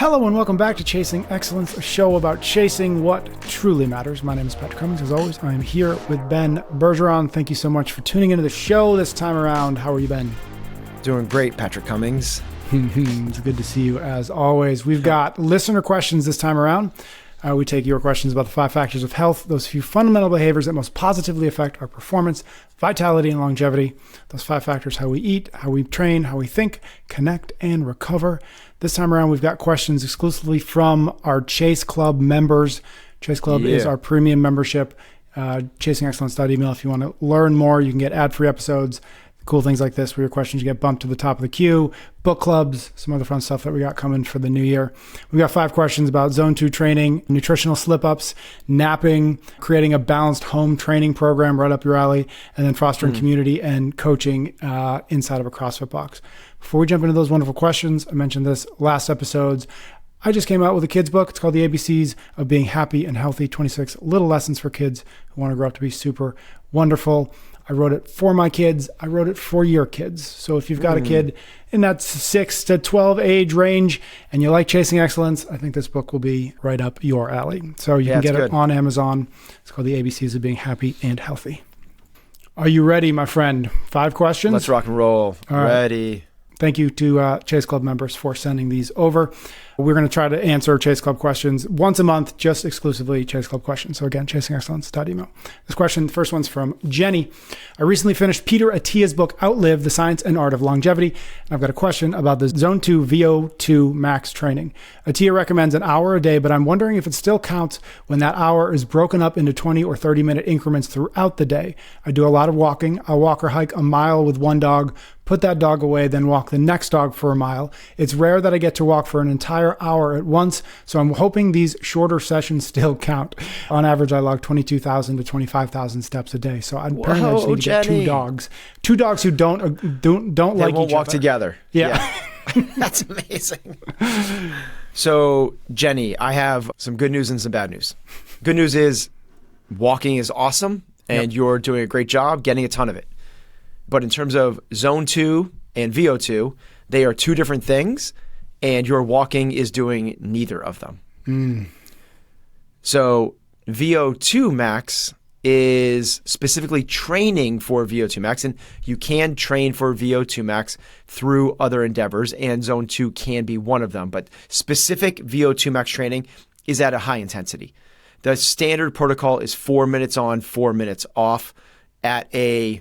Hello and welcome back to Chasing Excellence, a show about chasing what truly matters. My name is Patrick Cummings. As always, I am here with Ben Bergeron. Thank you so much for tuning into the show this time around. How are you, Ben? Doing great, Patrick Cummings. It's good to see you as always. We've got listener questions this time around. We take your questions about the 5 factors of health, those few fundamental behaviors that most positively affect our performance, vitality, and longevity. Those 5 factors: how we eat, how we train, how we think, connect, and recover. This time around, we've got questions exclusively from our Chase Club members. Chase Club is our premium membership. ChasingExcellence.email. If you want to learn more, you can get ad-free episodes, cool things like this, where your questions get bumped to the top of the queue, book clubs, some other fun stuff that we got coming for the new year. We've got 5 questions about Zone 2 training, nutritional slip-ups, napping, creating a balanced home training program right up your alley, and then fostering community and coaching inside of a CrossFit box. Before we jump into those wonderful questions, I mentioned this last episodes. I just came out with a kid's book. It's called The ABCs of Being Happy and Healthy, 26 Little Lessons for Kids who want to grow up to be super wonderful. I wrote it for my kids. I wrote it for your kids. So if you've got a kid in that 6 to 12 age range and you like chasing excellence, I think this book will be right up your alley. So you can get it on Amazon. It's called The ABCs of Being Happy and Healthy. Are you ready, my friend? 5 questions? Let's rock and roll. All right. Ready. Thank you to Chase Club members for sending these over. We're going to try to answer Chase Club questions once a month, just exclusively Chase Club questions. So again, ChasingExcellence.email. This question, the first one's from Jenny. I recently finished Peter Attia's book, Outlive: The Science and Art of Longevity. And I've got a question about the Zone 2 VO2 max training. Attia recommends an hour a day, but I'm wondering if it still counts when that hour is broken up into 20 or 30 minute increments throughout the day. I do a lot of walking. I'll walk or hike a mile with one dog, put that dog away, then walk the next dog for a mile. It's rare that I get to walk for an entire hour at once, so I'm hoping these shorter sessions still count. On average, I log 22,000 to 25,000 steps a day. So I'm apparently I just need to get 2 dogs. 2 dogs who don't like each other. They won't walk together. Yeah. That's amazing. So, Jenny, I have some good news and some bad news. Good news is walking is awesome, and you're doing a great job getting a ton of it. But in terms of Zone 2 and VO2, they are 2 different things, and your walking is doing neither of them. So VO2 max is specifically training for VO2 max, and you can train for VO2 max through other endeavors, and Zone 2 can be one of them. But specific VO2 max training is at a high intensity. The standard protocol is 4 minutes on, 4 minutes off at a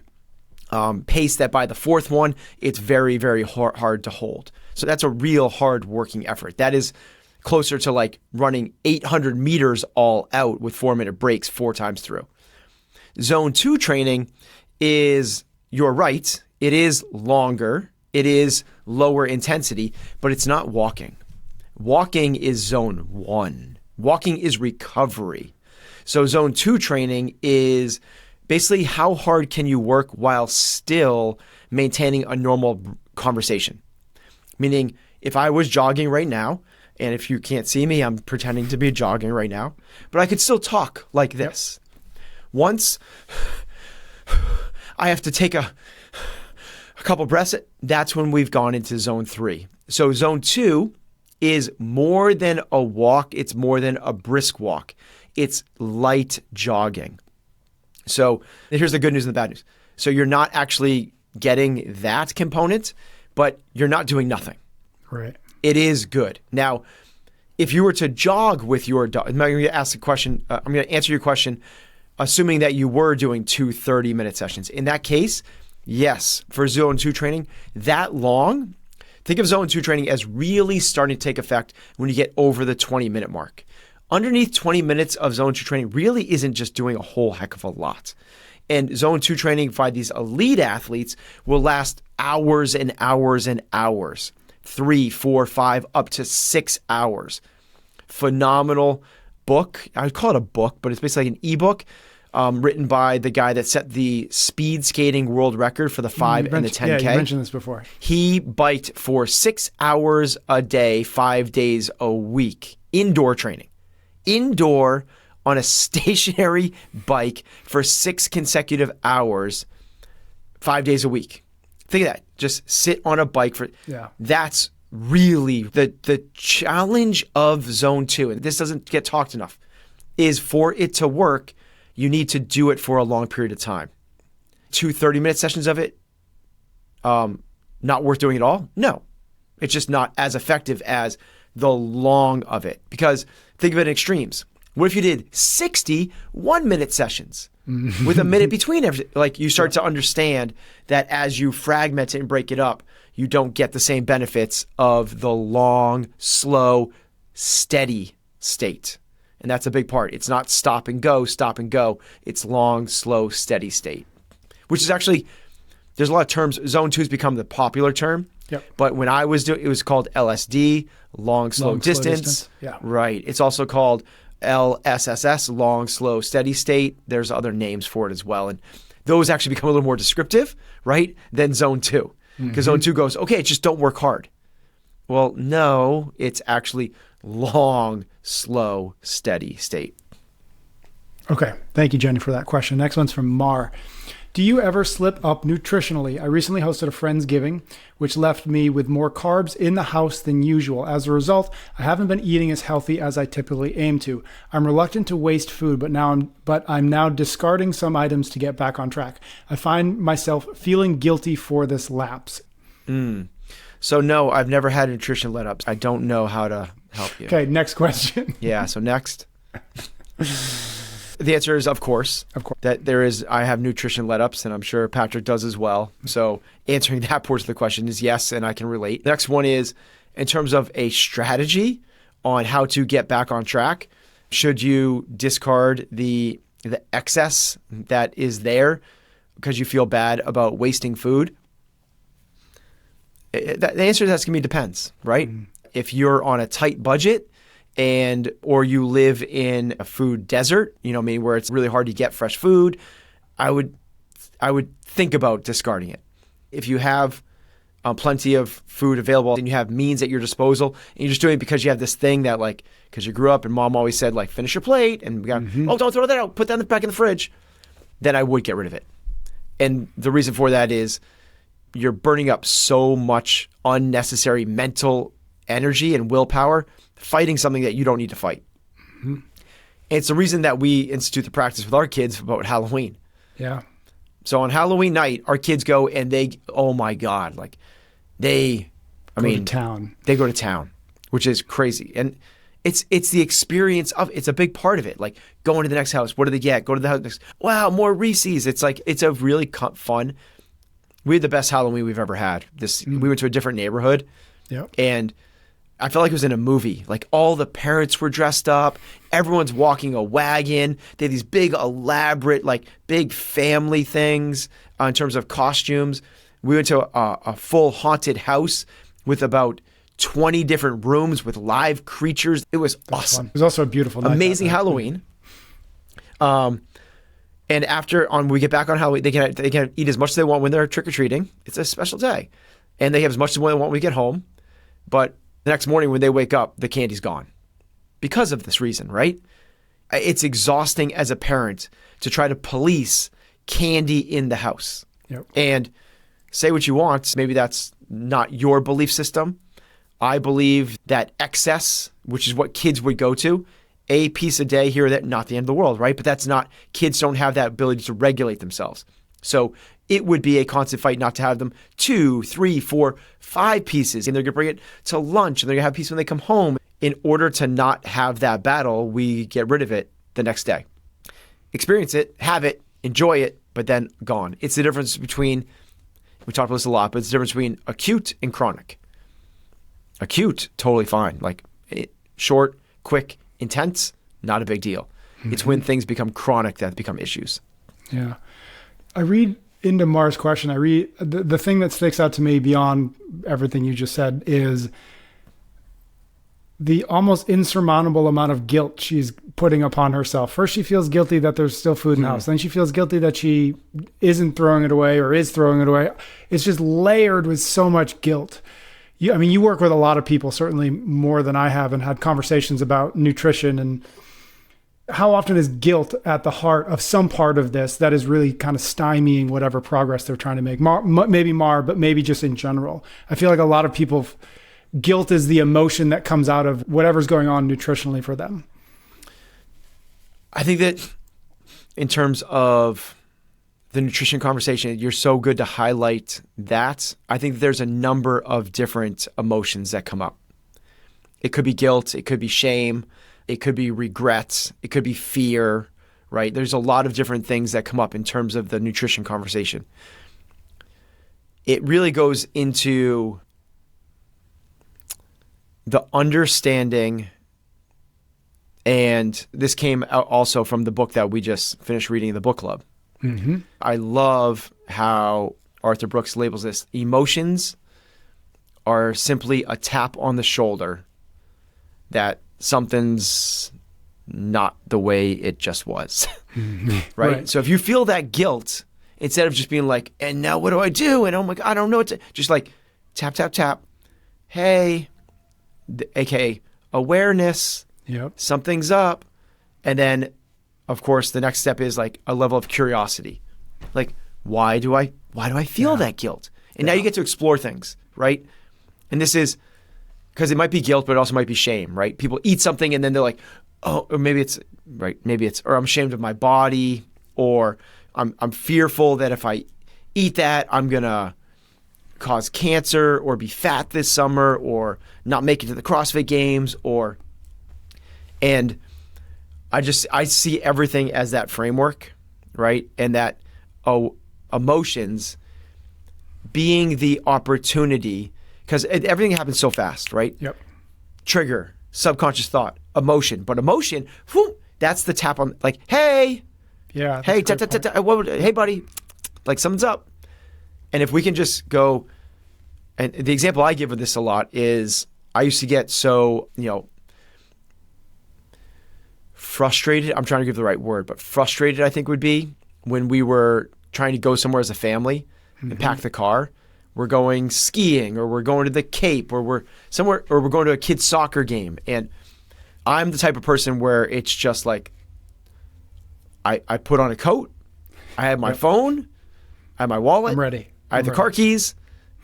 pace that by the 4th one, it's very, very hard to hold. So that's a real hard working effort. That is closer to like running 800 meters all out with 4-minute breaks 4 times through. Zone 2 training is, you're right, it is longer, it is lower intensity, but it's not walking. Walking is Zone 1. Walking is recovery. So Zone 2 training is basically how hard can you work while still maintaining a normal conversation. Meaning, if I was jogging right now, and if you can't see me, I'm pretending to be jogging right now, but I could still talk like this. Once I have to take a couple breaths, that's when we've gone into Zone 3. So Zone 2 is more than a walk. It's more than a brisk walk. It's light jogging. So here's the good news and the bad news. So you're not actually getting that component, but you're not doing nothing. Right. It is good. Now, if you were to jog with your dog, I'm going to ask the question. I'm going to answer your question, assuming that you were doing 2 30-minute sessions. In that case, yes, for Zone 2 training, that long, think of Zone 2 training as really starting to take effect when you get over the 20-minute mark. Underneath 20 minutes of Zone 2 training really isn't just doing a whole heck of a lot. And Zone 2 training by these elite athletes will last hours and hours and hours. 3, 4, 5, up to 6 hours. Phenomenal book. I would call it a book, but it's basically like an ebook written by the guy that set the speed skating world record for the 5 and the 10K. Yeah, you mentioned this before. He biked for 6 hours a day, 5 days a week. Indoor training. Indoor on a stationary bike for 6 consecutive hours, 5 days a week. Think of that. Just sit on a bike for, that's really the challenge of zone 2, and this doesn't get talked enough, is for it to work, you need to do it for a long period of time. 2 30-minute sessions of it, not worth doing at all? No. It's just not as effective as the long of it. Because think of it in extremes. What if you did 60 1-minute sessions with a minute between every? Like, you start to understand that as you fragment it and break it up, you don't get the same benefits of the long, slow, steady state. And that's a big part. It's not stop and go. It's long, slow, steady state, which is actually, there's a lot of terms. Zone 2 has become the popular term. Yep. But when I was doing it, was called LSD, long, slow distance. Yeah. Right. It's also called LSSS, long, slow, steady state. There's other names for it as well. And those actually become a little more descriptive, right, than zone 2. Because zone 2 goes, okay, just don't work hard. Well, no, it's actually long, slow, steady state. Okay. Thank you, Jenny, for that question. Next one's from Mar. Do you ever slip up nutritionally? I recently hosted a Friendsgiving, which left me with more carbs in the house than usual. As a result, I haven't been eating as healthy as I typically aim to. I'm reluctant to waste food, but I'm now discarding some items to get back on track. I find myself feeling guilty for this lapse. So no, I've never had nutrition let-ups. I don't know how to help you. Okay, next question. Yeah, so next. The answer is, of course, that I have nutrition let-ups, and I'm sure Patrick does as well. So answering that portion of the question is yes, and I can relate. The next one is, in terms of a strategy on how to get back on track, should you discard the excess that is there because you feel bad about wasting food? The answer to that's going to be depends, right? If you're on a tight budget, or you live in a food desert, where it's really hard to get fresh food, I would think about discarding it. If you have plenty of food available and you have means at your disposal, and you're just doing it because you have this thing that, like, because you grew up and mom always said, like, finish your plate, and we got, oh, don't throw that out, put that back in the fridge, then I would get rid of it. And the reason for that is you're burning up so much unnecessary mental energy and willpower fighting something that you don't need to fight. And it's the reason that we institute the practice with our kids about Halloween. Yeah. So on Halloween night, our kids go and oh my God, like they go to town, which is crazy. And it's the experience of, it's a big part of it. Like going to the next house, what do they get? Go to the house next. Wow, more Reese's. It's like, it's a really fun. We had the best Halloween we've ever had. We went to a different neighborhood. Yep. And I felt like it was in a movie. Like all the parents were dressed up. Everyone's walking a wagon. They had these big, elaborate, like big family things in terms of costumes. We went to a full haunted house with about 20 different rooms with live creatures. It was awesome. It was also a beautiful night. Amazing Halloween. And when we get back on Halloween, they can eat as much as they want when they're trick-or-treating. It's a special day. And they have as much as they want when we get home. But the next morning when they wake up, the candy's gone because of this reason, right? It's exhausting as a parent to try to police candy in the house. Yep. And say what you want. Maybe that's not your belief system. I believe that excess, which is what kids would go to, a piece a day here or there, not the end of the world, right? But that's not, kids don't have that ability to regulate themselves. So it would be a constant fight not to have them 2, 3, 4, 5 pieces. And they're going to bring it to lunch and they're going to have a piece when they come home. In order to not have that battle, we get rid of it the next day. Experience it, have it, enjoy it, but then gone. It's the difference between, we talked about this a lot, but it's the difference between acute and chronic. Acute, totally fine. Like short, quick, intense, not a big deal. It's when things become chronic that become issues. Yeah. I read into Mara's question. I read the thing that sticks out to me beyond everything you just said is the almost insurmountable amount of guilt she's putting upon herself. First, she feels guilty that there's still food in the house. Then she feels guilty that she isn't throwing it away or is throwing it away. It's just layered with so much guilt. You work with a lot of people, certainly more than I have, and had conversations about nutrition. And how often is guilt at the heart of some part of this that is really kind of stymieing whatever progress they're trying to make? Maybe Mar, but maybe just in general. I feel like a lot of people guilt is the emotion that comes out of whatever's going on nutritionally for them? I think that in terms of the nutrition conversation, you're so good to highlight that. I think there's a number of different emotions that come up. It could be guilt, it could be shame, it could be regret, it could be fear, right? There's a lot of different things that come up in terms of the nutrition conversation. It really goes into the understanding, and this came out also from the book that we just finished reading in the book club. Mm-hmm. I love how Arthur Brooks labels this. Emotions are simply a tap on the shoulder that something's not the way it just was. Mm-hmm. Right? So if you feel that guilt, instead of just being like, and now what do I do? And oh my God, I don't know what to, just like tap, tap, tap. Hey, aka awareness, Yep. something's up. And then, of course, the next step is like a level of curiosity. Like, why do I feel that guilt? And now you get to explore things, right? And this is because it might be guilt, but it also might be shame, right? People eat something and then they're like, oh, or maybe it's right. Maybe it's, or I'm ashamed of my body, or I'm fearful that if I eat that, I'm going to cause cancer or be fat this summer or not make it to the CrossFit Games and I see everything as that framework, right? And that emotions being the opportunity, because everything happens so fast, right? Yep. Trigger, subconscious thought, emotion. But emotion, whew, that's the tap on, like, hey, Yeah. hey, hey, buddy, like something's up. And if we can just go, and the example I give of this a lot is I used to get so, frustrated. I'm trying to give the right word, but frustrated I think would be when we were trying to go somewhere as a family and pack the car. We're going skiing, or we're going to the Cape, or we're somewhere, or we're going to a kid's soccer game. And I'm the type of person where it's just like, I put on a coat, I have my phone, I have my wallet, I'm ready. I have the car keys,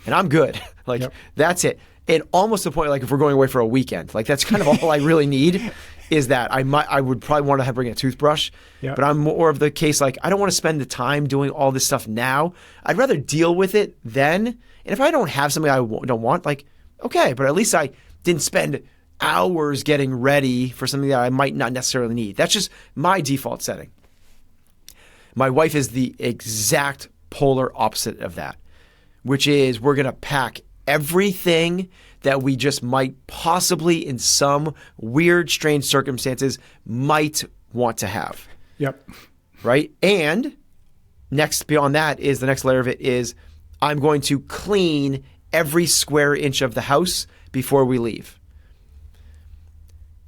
and I'm good. Like, that's it. And almost to the point, like if we're going away for a weekend, like that's kind of all I really need is that I would probably want to bring a toothbrush, but I'm more of the case, like I don't want to spend the time doing all this stuff now. I'd rather deal with it then. And if I don't have something I don't want, like, okay, but at least I didn't spend hours getting ready for something that I might not necessarily need. That's just my default setting. My wife is the exact polar opposite of that, which is we're going to pack everything that we just might possibly, in some weird, strange circumstances, might want to have. Yep. Right? And next, beyond that, is the next layer of it is I'm going to clean every square inch of the house before we leave.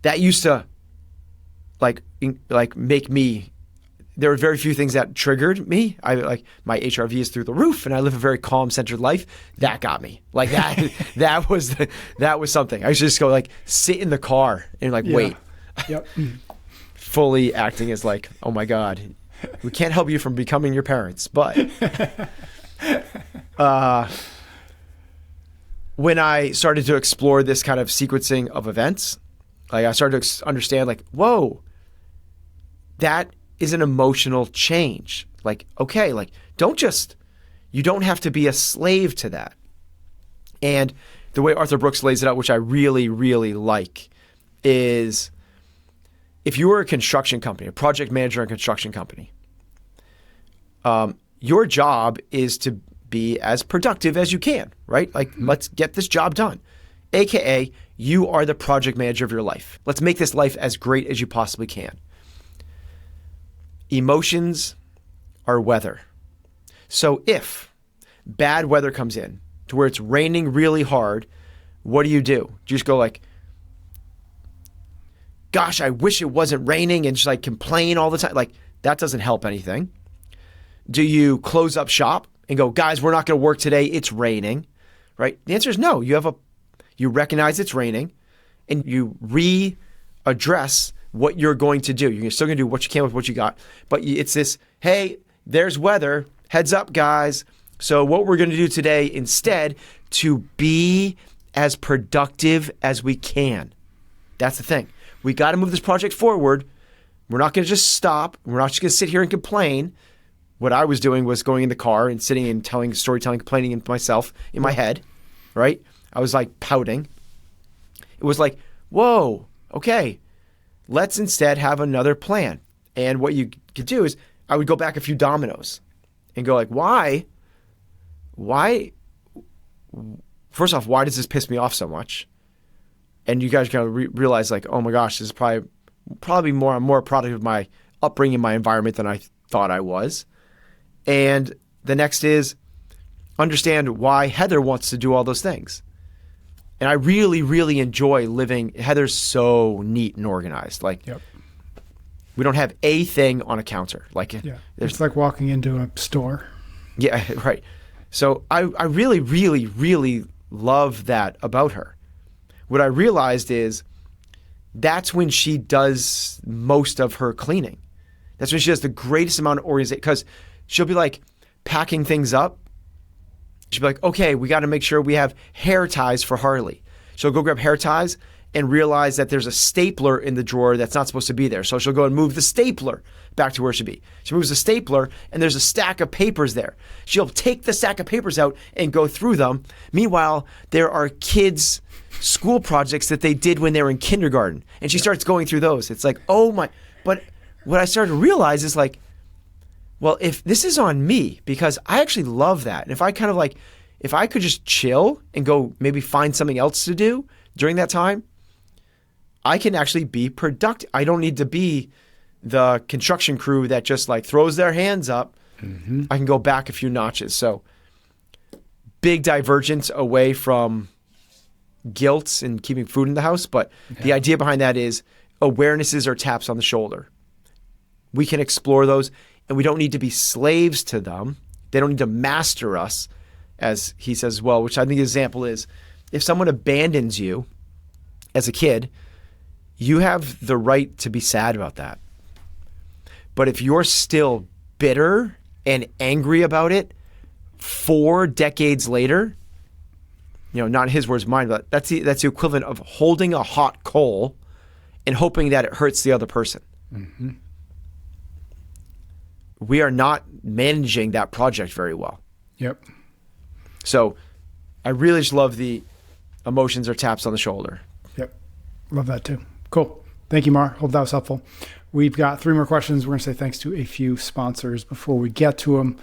That used to like make me, there were very few things that triggered me. I like my HRV is through the roof and I live a very calm, centered life. That got me. Like that was something. I used to just go like sit in the car and like wait. Yep. Fully acting as like, oh my God, we can't help you from becoming your parents. But when I started to explore this kind of sequencing of events, like I started to understand like, whoa, that is an emotional change. Like, okay, like you don't have to be a slave to that. And the way Arthur Brooks lays it out, which I really, really like, is if you were a construction company, a project manager in a construction company, your job is to be as productive as you can, right? Like, let's get this job done. AKA, you are the project manager of your life. Let's make this life as great as you possibly can. Emotions are weather. So if bad weather comes in to where it's raining really hard, what do? You just go like, gosh, I wish it wasn't raining, and just like complain all the time. Like, that doesn't help anything. Do you close up shop and go, guys, we're not going to work today, it's raining, right? The answer is no. You recognize it's raining and you readdress what you're going to do. You're still going to do what you can with what you got. But it's this, hey, there's weather. Heads up, guys. So what we're going to do today, instead, to be as productive as we can. That's the thing. We got to move this project forward. We're not going to just stop. We're not just going to sit here and complain. What I was doing was going in the car and sitting and telling storytelling, complaining to myself in my head, right? I was like pouting. It was like, whoa, okay, let's instead have another plan. And what you could do is I would go back a few dominoes and go like, why, first off, why does this piss me off so much? And you guys kind of realize like, oh my gosh, this is probably more, I'm more product of my upbringing, my environment than I thought I was. And the next is understand why Heather wants to do all those things. And I really, really enjoy living. Heather's so neat and organized. Like, we don't have a thing on a counter. Like, it's like walking into a store. Yeah, right. So I really, really, really love that about her. What I realized is that's when she does most of her cleaning. That's when she does the greatest amount of organization, because she'll be like packing things up. She'll be like, okay, we got to make sure we have hair ties for Harley. She'll go grab hair ties and realize that there's a stapler in the drawer that's not supposed to be there. So she'll go and move the stapler back to where it should be. She moves the stapler and there's a stack of papers there. She'll take the stack of papers out and go through them. Meanwhile, there are kids' school projects that they did when they were in kindergarten. And she starts going through those. It's like, oh my, but what I started to realize is like, well, if this is on me, because I actually love that. And if I kind of like, if I could just chill and go maybe find something else to do during that time, I can actually be productive. I don't need to be the construction crew that just like throws their hands up. Mm-hmm. I can go back a few notches. So big divergence away from guilt and keeping food in the house. But the idea behind that is awarenesses are taps on the shoulder. We can explore those. And we don't need to be slaves to them. They don't need to master us, as he says as well, which I think the example is, if someone abandons you as a kid, you have the right to be sad about that. But if you're still bitter and angry about it 4 decades later, not his words, mine, but that's the equivalent of holding a hot coal and hoping that it hurts the other person. Mm-hmm. We are not managing that project very well. Yep. So I really just love the emotions or taps on the shoulder. Yep. Love that too. Cool. Thank you, Mar. Hope that was helpful. We've got 3 more questions. We're going to say thanks to a few sponsors before we get to them.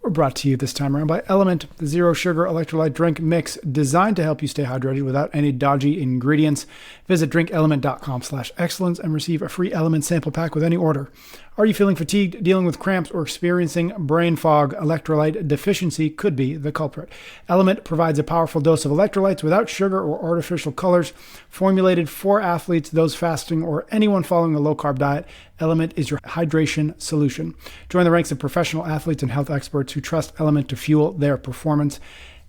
We're brought to you this time around by Element, the zero sugar electrolyte drink mix designed to help you stay hydrated without any dodgy ingredients. Visit drinkelement.com/excellence and receive a free Element sample pack with any order. Are you feeling fatigued, dealing with cramps, or experiencing brain fog? Electrolyte deficiency could be the culprit. Element provides a powerful dose of electrolytes without sugar or artificial colors. Formulated for athletes, those fasting, or anyone following a low-carb diet, Element is your hydration solution. Join the ranks of professional athletes and health experts who trust Element to fuel their performance.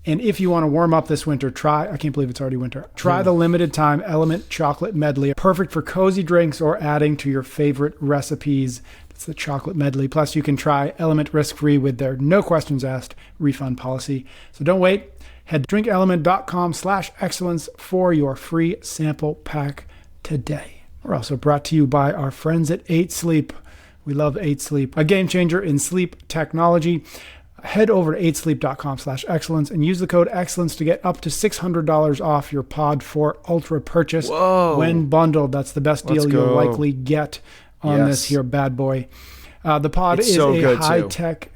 And if you want to warm up this winter, I can't believe it's already winter, try the limited time Element Chocolate Medley. Perfect for cozy drinks or adding to your favorite recipes. It's the chocolate medley. Plus, you can try Element risk-free with their no questions asked refund policy. So don't wait. Head to drinkelement.com/excellence for your free sample pack today. We're also brought to you by our friends at 8 Sleep. We love 8 Sleep, a game changer in sleep technology. Head over to 8sleep.com/excellence and use the code excellence to get up to $600 off your Pod 4 Ultra purchase. Whoa. When bundled. That's the best deal you'll likely get on this here bad boy. The Pod is a high-tech.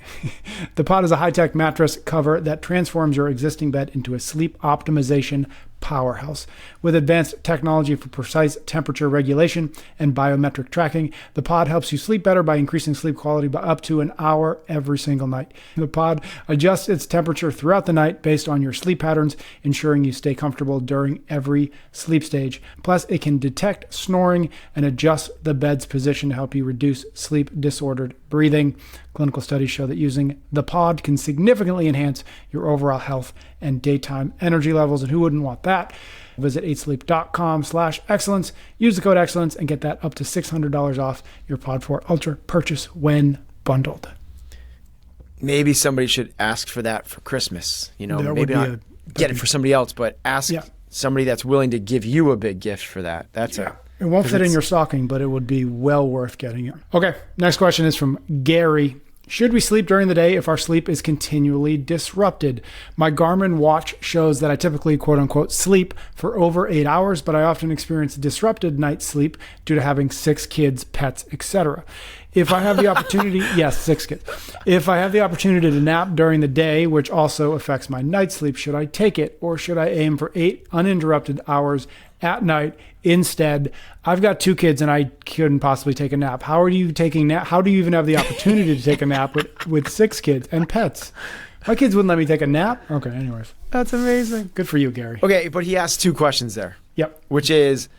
The Pod is a high-tech mattress cover that transforms your existing bed into a sleep optimization powerhouse. With advanced technology for precise temperature regulation and biometric tracking, the Pod helps you sleep better by increasing sleep quality by up to an hour every single night. The Pod adjusts its temperature throughout the night based on your sleep patterns, ensuring you stay comfortable during every sleep stage. Plus, it can detect snoring and adjust the bed's position to help you reduce sleep disordered breathing. Clinical studies show that using the Pod can significantly enhance your overall health and daytime energy levels, and who wouldn't want that? Visit 8sleep.com/excellence, use the code excellence, and get that up to $600 off your Pod 4 Ultra purchase when bundled. Maybe somebody should ask for that for Christmas. Maybe not get it for somebody else, but ask somebody that's willing to give you a big gift for that. That's It won't fit in your stocking, but it would be well worth getting it. Okay, next question is from Gary. Should we sleep during the day if our sleep is continually disrupted? My Garmin watch shows that I typically, quote unquote, sleep for over 8 hours, but I often experience disrupted night sleep due to having 6 kids, pets, etc. If I have the opportunity, yes, 6 kids. If I have the opportunity to nap during the day, which also affects my night sleep, should I take it, or should I aim for 8 uninterrupted hours at night instead? I've got 2 kids and I couldn't possibly take a nap. How are you taking nap? How do you even have the opportunity to take a nap with 6 kids and pets? My kids wouldn't let me take a nap. Okay, anyways. That's amazing. Good for you, Gary. Okay, but he asked 2 questions there. Yep. Which is,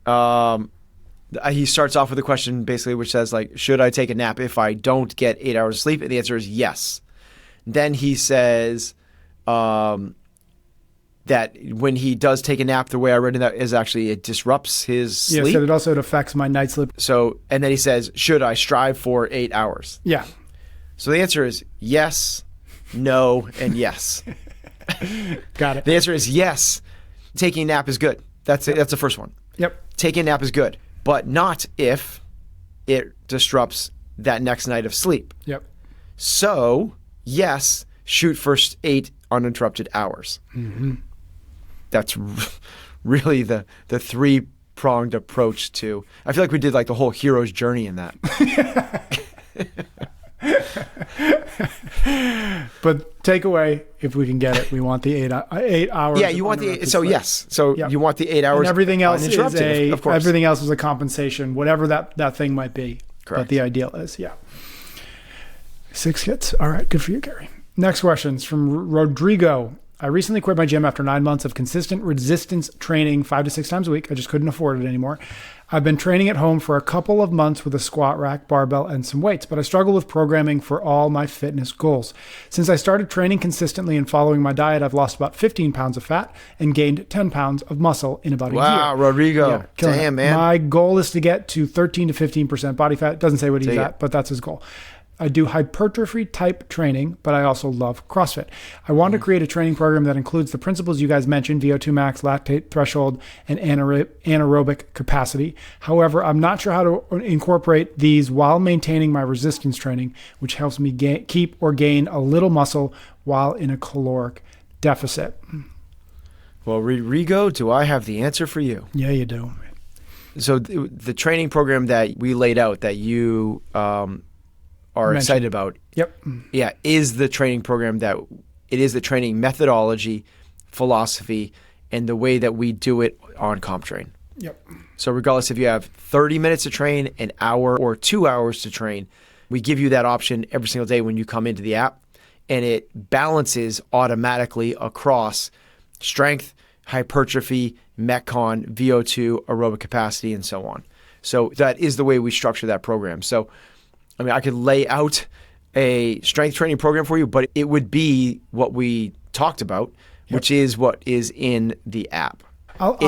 he starts off with a question basically which says like, should I take a nap if I don't get 8 hours of sleep? And the answer is yes. Then he says, that when he does take a nap, the way I read it is actually it disrupts his sleep. Yeah, so it also affects my night sleep. So, and then he says, should I strive for 8 hours? Yeah. So the answer is yes, no, and yes. Got it. The answer is yes. Taking a nap is good. That's it. That's the first one. Yep. Taking a nap is good, but not if it disrupts that next night of sleep. Yep. So, yes, shoot for 8 uninterrupted hours. Mm-hmm. That's really the 3-pronged approach to. I feel like we did like the whole hero's journey in that. But takeaway, if we can get it, we want the 8 hours. Yeah, you want the so sleep. Yes. So yep. You want the 8 hours. And everything else is of course. Everything else is a compensation, whatever that thing might be. Correct. But the ideal is, yeah. 6 hits. All right, good for you, Gary. Next question is from Rodrigo. I recently quit my gym after 9 months of consistent resistance training 5 to 6 times a week. I just couldn't afford it anymore. I've been training at home for a couple of months with a squat rack, barbell, and some weights, but I struggle with programming for all my fitness goals. Since I started training consistently and following my diet, I've lost about 15 pounds of fat and gained 10 pounds of muscle in about a year. Wow, Rodrigo. Yeah, damn, man. My goal is to get to 13 to 15% body fat. Doesn't say what he's at, but that's his goal. I do hypertrophy type training, but I also love CrossFit. I want to create a training program that includes the principles you guys mentioned, VO2 max, lactate threshold, and anaerobic capacity. However, I'm not sure how to incorporate these while maintaining my resistance training, which helps me keep or gain a little muscle while in a caloric deficit. Well, Rodrigo, do I have the answer for you? Yeah, you do. So the training program that we laid out that you are excited about. Yep. Yeah, is the training program it is the training methodology, philosophy, and the way that we do it on CompTrain. Yep. So regardless if you have 30 minutes to train, an hour, or 2 hours to train, we give you that option every single day when you come into the app, and it balances automatically across strength, hypertrophy, Metcon, VO2, aerobic capacity, and so on. So that is the way we structure that program. So I mean, I could lay out a strength training program for you, but it would be what we talked about, which is what is in the app. But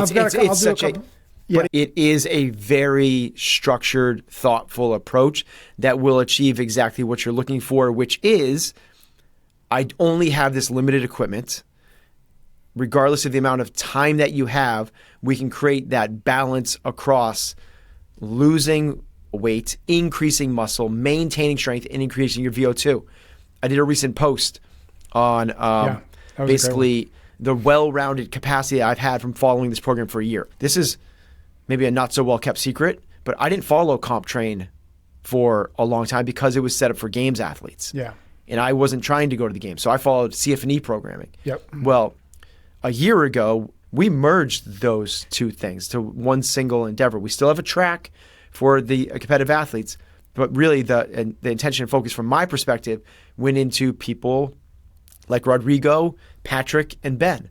it is a very structured, thoughtful approach that will achieve exactly what you're looking for, which is I only have this limited equipment. Regardless of the amount of time that you have, we can create that balance across losing weight, increasing muscle, maintaining strength, and increasing your VO2. I did a recent post on basically the well-rounded capacity I've had from following this program for a year. This is maybe a not so well-kept secret, but I didn't follow CompTrain for a long time because it was set up for games athletes. Yeah. And I wasn't trying to go to the games, so I followed CF&E programming. Yep. Well, a year ago, we merged those two things to one single endeavor. We still have a track for the competitive athletes, but really the intention and focus from my perspective went into people like Rodrigo, Patrick, and Ben,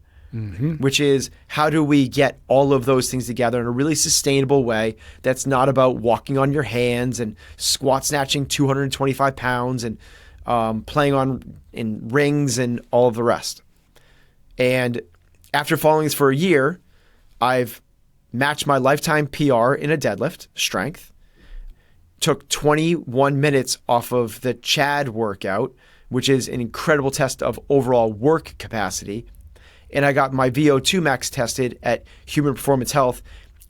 which is how do we get all of those things together in a really sustainable way that's not about walking on your hands and squat snatching 225 pounds and playing in rings and all of the rest. And after following this for a year, I've matched my lifetime PR in a deadlift, strength, took 21 minutes off of the Chad workout, which is an incredible test of overall work capacity, and I got my VO2 max tested at Human Performance Health,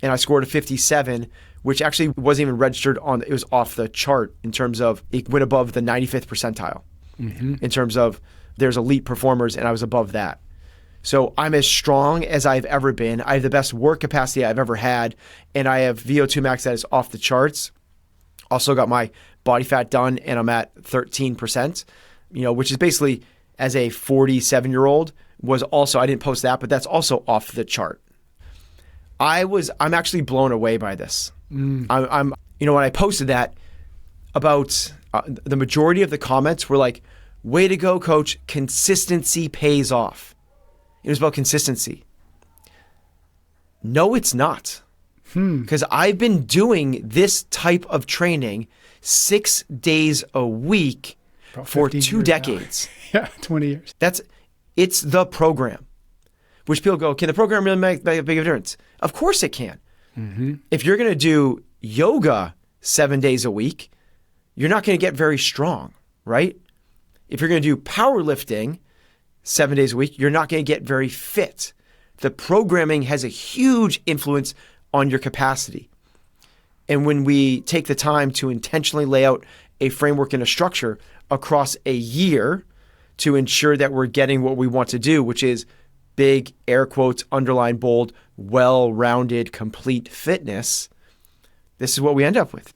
and I scored a 57, which actually wasn't even registered it was off the chart in terms of it went above the 95th percentile in terms of there's elite performers, and I was above that. So I'm as strong as I've ever been. I have the best work capacity I've ever had, and I have VO2 max that is off the charts. Also got my body fat done, and I'm at 13%, which is basically, as a 47-year-old, was also, I didn't post that, but that's also off the chart. I'm actually blown away by this. When I posted that, about the majority of the comments were like, way to go, coach, consistency pays off. It was about consistency. No, it's not. Because I've been doing this type of training 6 days a week for 2 decades. Yeah, 20 years. It's the program. Which people go, can the program really make a big difference? Of course it can. If you're going to do yoga 7 days a week, you're not going to get very strong, right? If you're going to do powerlifting 7 days a week, you're not going to get very fit. The programming has a huge influence on your capacity. And when we take the time to intentionally lay out a framework and a structure across a year to ensure that we're getting what we want to do, which is big, air quotes, underline, bold, well-rounded, complete fitness, this is what we end up with.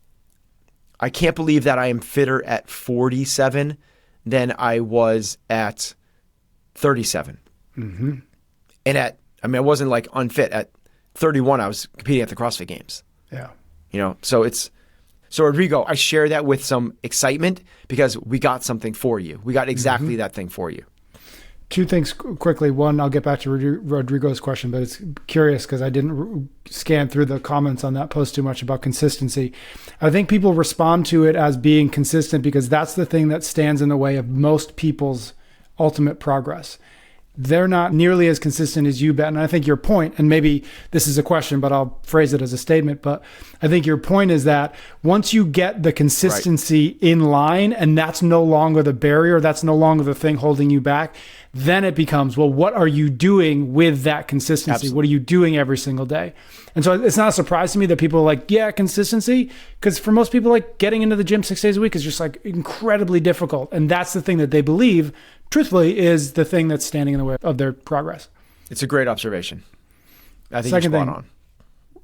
I can't believe that I am fitter at 47 than I was at 37. And I wasn't like unfit. At 31, I was competing at the CrossFit Games. Yeah. So Rodrigo, I share that with some excitement because we got something for you. We got exactly that thing for you. 2 things quickly. One, I'll get back to Rodrigo's question, but it's curious because I didn't scan through the comments on that post too much about consistency. I think people respond to it as being consistent because that's the thing that stands in the way of most people's ultimate progress. They're not nearly as consistent as you, Ben. And I think your point, and maybe this is a question, but I'll phrase it as a statement, but I think your point is that once you get the consistency in line and that's no longer the barrier, that's no longer the thing holding you back, then it becomes, well, what are you doing with that consistency? Absolutely. What are you doing every single day? And so it's not a surprise to me that people are like, yeah, consistency, because for most people, like getting into the gym 6 days a week is just like incredibly difficult. And that's the thing that they believe, truthfully, is the thing that's standing in the way of their progress. It's a great observation. I think Second you're spot thing, on.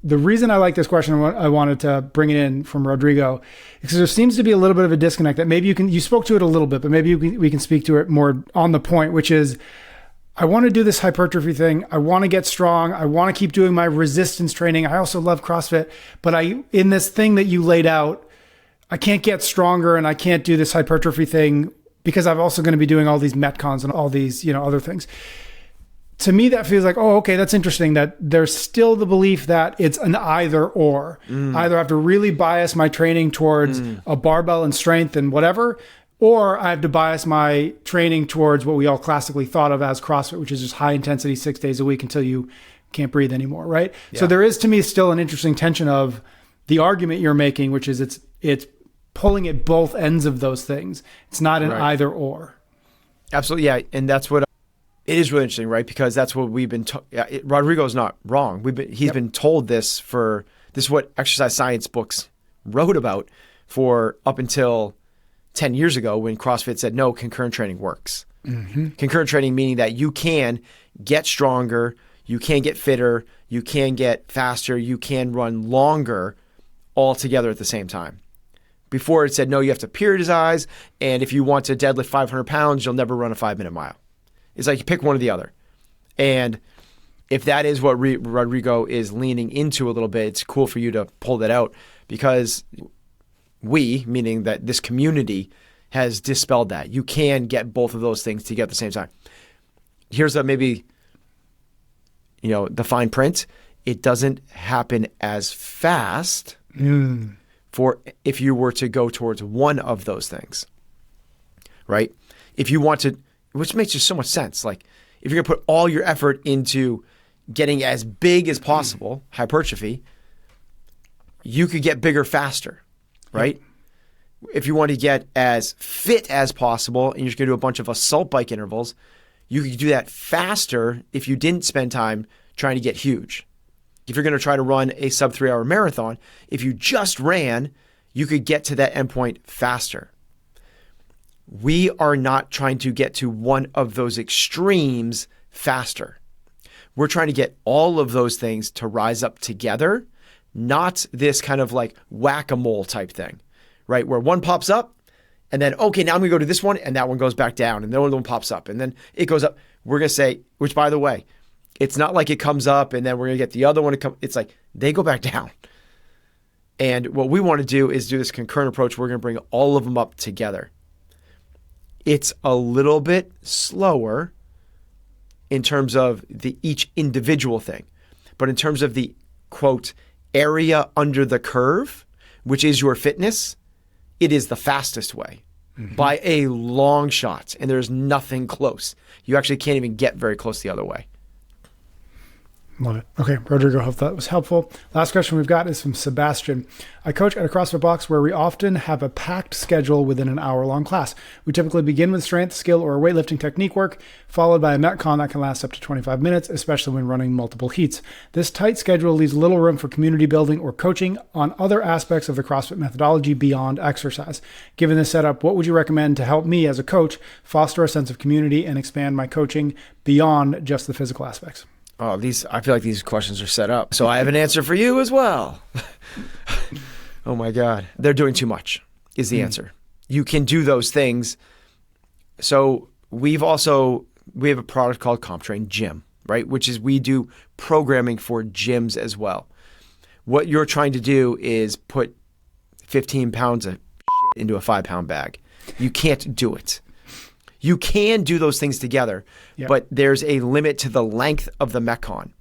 The reason I like this question, I wanted to bring it in from Rodrigo, is because there seems to be a little bit of a disconnect that maybe you spoke to it a little bit, but maybe we can speak to it more on the point, which is, I want to do this hypertrophy thing. I want to get strong. I want to keep doing my resistance training. I also love CrossFit, but in this thing that you laid out, I can't get stronger and I can't do this hypertrophy thing because I'm also going to be doing all these Metcons and all these, other things. To me, that feels like, oh, okay, that's interesting that there's still the belief that it's an either or. Either I have to really bias my training towards a barbell and strength and whatever, or I have to bias my training towards what we all classically thought of as CrossFit, which is just high intensity 6 days a week until you can't breathe anymore, right? Yeah. So there is, to me, still an interesting tension of the argument you're making, which is it's pulling at both ends of those things. It's not an either or. Absolutely, yeah, and that's what it is really interesting, right? Because that's what we've been. Rodrigo's not wrong. He's been told this is what exercise science books wrote about for up until 10 years ago when CrossFit said no, concurrent training works. Concurrent training meaning that you can get stronger, you can get fitter, you can get faster, you can run longer all together at the same time. Before it said, no, you have to periodize, and if you want to deadlift 500 pounds, you'll never run a 5-minute mile. It's like you pick one or the other. And if that is what Rodrigo is leaning into a little bit, it's cool for you to pull that out because we, meaning that this community, has dispelled that. You can get both of those things together at the same time. Here's maybe, the fine print. It doesn't happen as fast for if you were to go towards one of those things, right? If you want to, which makes just so much sense. Like if you're gonna put all your effort into getting as big as possible, hypertrophy, you could get bigger faster, right? If you want to get as fit as possible and you're just gonna do a bunch of assault bike intervals, You could do that faster if you didn't spend time trying to get huge. If you're going to try to run a sub 3 hour marathon, if you just ran, you could get to that endpoint faster. We are not trying to get to one of those extremes faster. We're trying to get all of those things to rise up together, not this kind of like whack-a-mole type thing, right? Where one pops up and then, okay, now I'm going to go to this one and that one goes back down and the other one pops up and then it goes up. We're going to say, which by the way, it's not like it comes up and then we're going to get the other one to come. It's like they go back down. And what we want to do is do this concurrent approach. We're going to bring all of them up together. It's a little bit slower in terms of each individual thing. But in terms of the, quote, area under the curve, which is your fitness, it is the fastest way by a long shot. And there's nothing close. You actually can't even get very close the other way. Love it. Okay, Rodrigo, hope that was helpful. Last question we've got is from Sebastian. I coach at a CrossFit box where we often have a packed schedule within an hour-long class. We typically begin with strength, skill, or weightlifting technique work, followed by a Metcon that can last up to 25 minutes, especially when running multiple heats. This tight schedule leaves little room for community building or coaching on other aspects of the CrossFit methodology beyond exercise. Given this setup, what would you recommend to help me as a coach foster a sense of community and expand my coaching beyond just the physical aspects? Oh, I feel like these questions are set up. So I have an answer for you as well. Oh my God. They're doing too much is the answer. You can do those things. So we have a product called CompTrain Gym, right? Which is we do programming for gyms as well. What you're trying to do is put 15 pounds of shit into a 5-pound bag. You can't do it. You can do those things together, but there's a limit to the length of the Metcon.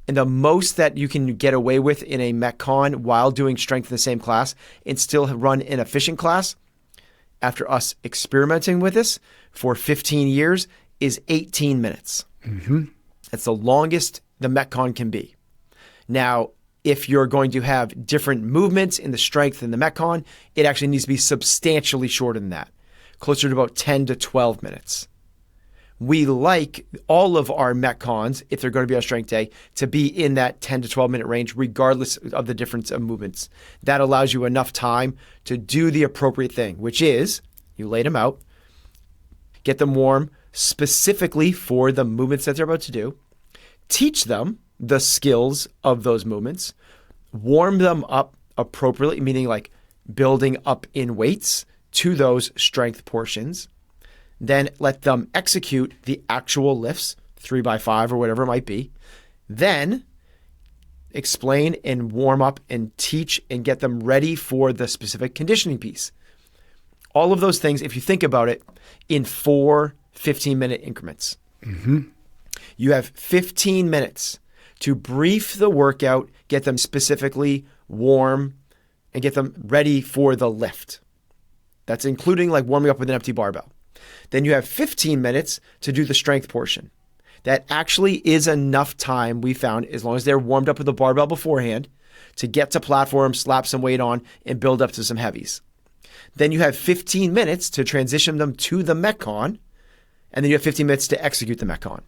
And the most that you can get away with in a Metcon while doing strength in the same class and still run an efficient class, after us experimenting with this for 15 years, is 18 minutes. That's the longest the Metcon can be. Now, if you're going to have different movements in the strength in the Metcon, it actually needs to be substantially shorter than that. Closer to about 10 to 12 minutes. We like all of our Metcons, if they're going to be on strength day, to be in that 10 to 12 minute range, regardless of the difference of movements. That allows you enough time to do the appropriate thing, which is you lay them out, get them warm specifically for the movements that they're about to do, teach them the skills of those movements, warm them up appropriately, meaning like building up in weights to those strength portions, then let them execute the actual lifts, 3x5 or whatever it might be, then explain and warm up and teach and get them ready for the specific conditioning piece. All of those things, if you think about it, in 4 15-minute increments. You have 15 minutes to brief the workout, get them specifically warm, and get them ready for the lift. That's including like warming up with an empty barbell. Then you have 15 minutes to do the strength portion. That actually is enough time, we found, as long as they're warmed up with the barbell beforehand, to get to platform, slap some weight on, and build up to some heavies. Then you have 15 minutes to transition them to the Metcon, and then you have 15 minutes to execute the Metcon.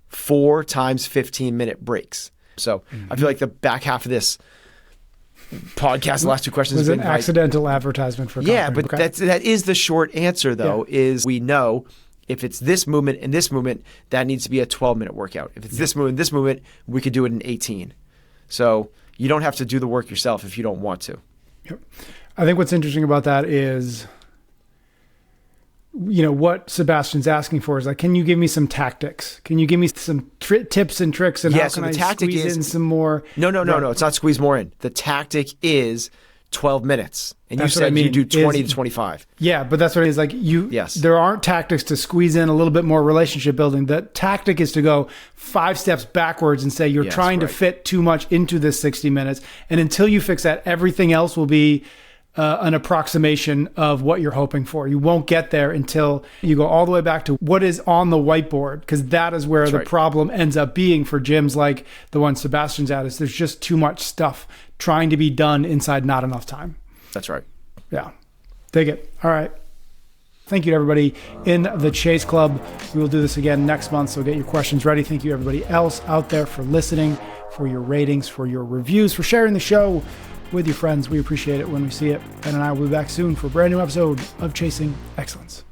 4 times 15-minute breaks. So I feel like the back half of this podcast, the last 2 questions was an accidental advertisement for yeah, but that is the short answer though, is we know if it's this movement and this movement, that needs to be a 12-minute workout. If it's this movement, we could do it in 18. So you don't have to do the work yourself if you don't want to. Yep. I think what's interesting about that is, what Sebastian's asking for is like, can you give me some tactics? Can you give me some tips and tricks? And how can I squeeze in some more? No. It's not squeeze more in. The tactic is 12 minutes. And you said you do 20 to 25. Yeah, but that's what it is. Like there aren't tactics to squeeze in a little bit more relationship building. The tactic is to go 5 steps backwards and say, you're trying to fit too much into this 60 minutes. And until you fix that, everything else will be an approximation of what you're hoping for. You won't get there until you go all the way back to what is on the whiteboard, because that is where the problem ends up being for gyms like the one Sebastian's at, is there's just too much stuff trying to be done inside not enough time. That's right. Yeah. Dig it. All right. Thank you to everybody in the Chase Club. We will do this again next month, so get your questions ready. Thank you everybody else out there for listening, for your ratings, for your reviews, for sharing the show with your friends. We appreciate it when we see it. Ben and I will be back soon for a brand new episode of Chasing Excellence.